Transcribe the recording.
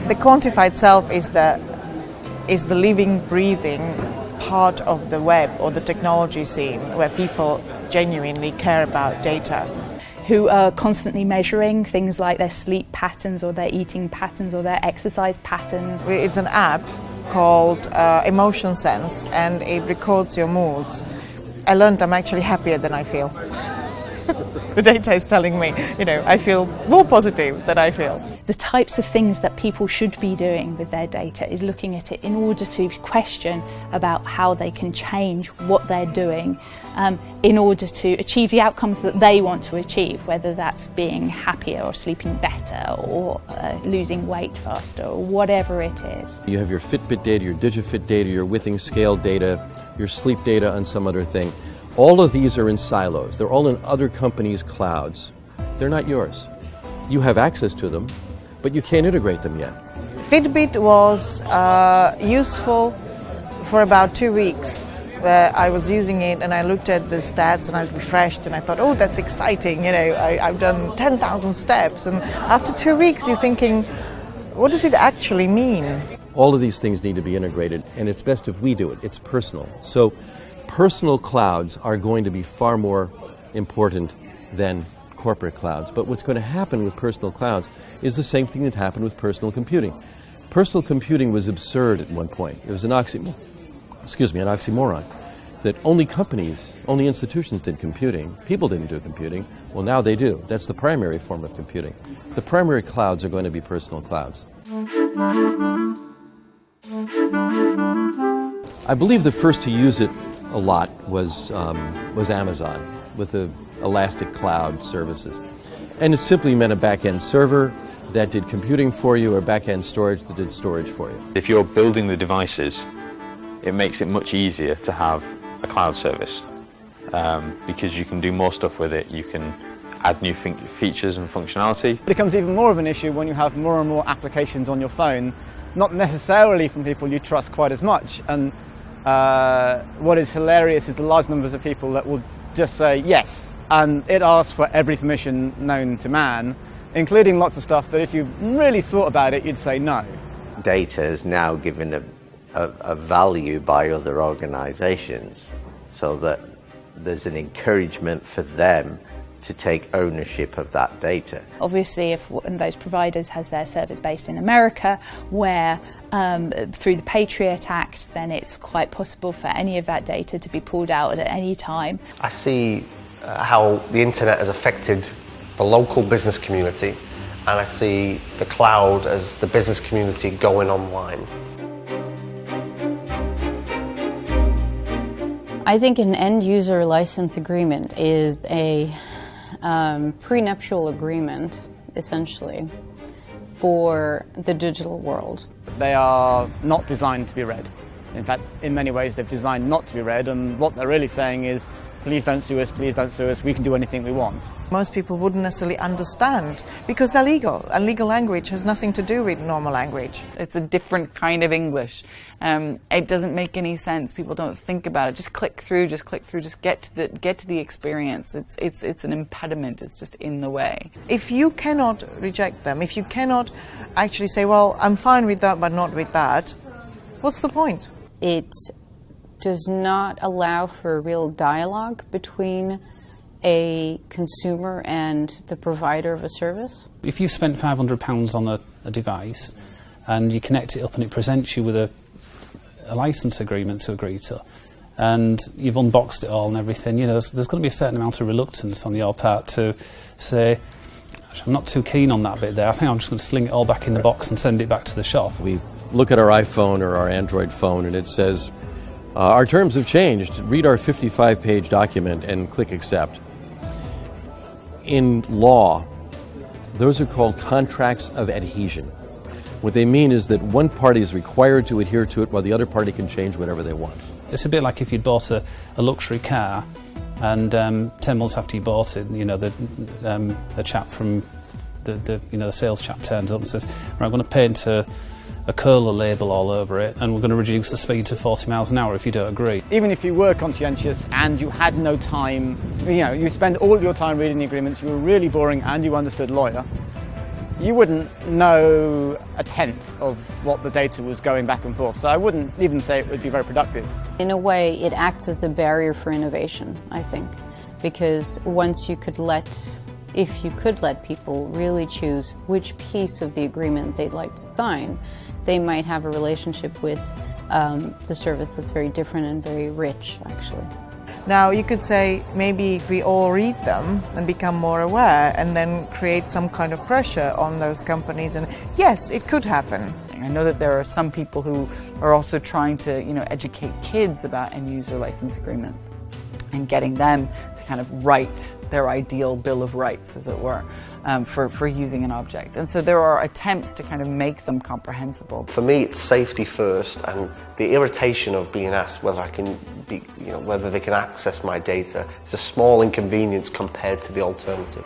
The Quantified itself is the living, breathing part of the web or the technology scene where people genuinely care about data. Who are constantly measuring things like their sleep patterns or their eating patterns or their exercise patterns. It's an app called Emotion Sense, and it records your moods. I learned I'm actually happier than I feel. The data is telling me, I feel more positive than I feel. The types of things that people should be doing with their data is looking at it in order to question about how they can change what they're doing in order to achieve the outcomes that they want to achieve, whether that's being happier or sleeping better or losing weight faster or whatever it is. You have your Fitbit data, your DigiFit data, your Withing scale data, your sleep data on some other thing. All of these are in silos. They're all in other companies' clouds. They're not yours. You have access to them, but you can't integrate them yet. Fitbit was useful for about 2 weeks, where I was using it and I looked at the stats and I refreshed and I thought, oh, that's exciting, I've done 10,000 steps. And after 2 weeks you're thinking, what does it actually mean? All of these things need to be integrated, and it's best if we do it. It's personal. So personal clouds are going to be far more important than corporate clouds. But what's going to happen with personal clouds is the same thing that happened with personal computing. Personal computing was absurd at one point. It was an oxymoron, that only companies, only institutions did computing. People didn't do computing. Well, now they do. That's the primary form of computing. The primary clouds are going to be personal clouds. I believe the first to use it a lot was Amazon with the Elastic Cloud services. And it simply meant a back-end server that did computing for you or back-end storage that did storage for you. If you're building the devices, it makes it much easier to have a cloud service because you can do more stuff with it. You can add new features and functionality. It becomes even more of an issue when you have more and more applications on your phone, not necessarily from people you trust quite as much. And what is hilarious is the large numbers of people that will just say yes, and it asks for every permission known to man, including lots of stuff that if you really thought about it, you'd say no. Data is now given a value by other organizations, so that there's an encouragement for them to take ownership of that data. Obviously, if one of those providers has their servers based in America, where through the Patriot Act, then it's quite possible for any of that data to be pulled out at any time. I see how the internet has affected the local business community, and I see the cloud as the business community going online. I think an end-user license agreement is a prenuptial agreement, essentially, for the digital world. They are not designed to be read. In fact, in many ways, they're designed not to be read, and what they're really saying is, please don't sue us, we can do anything we want. Most people wouldn't necessarily understand because they're legal, and legal language has nothing to do with normal language. It's a different kind of English. It doesn't make any sense. People don't think about it. Just click through, just get to the experience. It's an impediment. It's just in the way. If you cannot reject them, if you cannot actually say, well, I'm fine with that but not with that, what's the point? It does not allow for a real dialogue between a consumer and the provider of a service. If you've spent £500 on a device and you connect it up and it presents you with a license agreement to agree to, and you've unboxed it all and everything, there's going to be a certain amount of reluctance on your part to say, I'm not too keen on that bit there, I think I'm just going to sling it all back in the box and send it back to the shop. We look at our iPhone or our Android phone and it says, our terms have changed. Read our 55-page document and click accept. In law, those are called contracts of adhesion. What they mean is that one party is required to adhere to it while the other party can change whatever they want. It's a bit like if you'd bought a luxury car and 10 months after you bought it, the chap from the sales chap turns up and says, right, I'm going to paint a curler label all over it, and we're going to reduce the speed to 40 miles an hour if you don't agree. Even if you were conscientious and you had no time, you spend all your time reading the agreements, you were really boring and you understood lawyer, you wouldn't know a tenth of what the data was going back and forth. So I wouldn't even say it would be very productive. In a way, it acts as a barrier for innovation, I think, because once you could if you could let people really choose which piece of the agreement they'd like to sign, they might have a relationship with the service that's very different and very rich, actually. Now, you could say maybe if we all read them and become more aware and then create some kind of pressure on those companies, and yes, it could happen. I know that there are some people who are also trying to, educate kids about end-user license agreements and getting them to kind of write their ideal bill of rights, as it were, for using an object. And so there are attempts to kind of make them comprehensible. For me, it's safety first, and the irritation of being asked whether I can whether they can access my data is a small inconvenience compared to the alternative.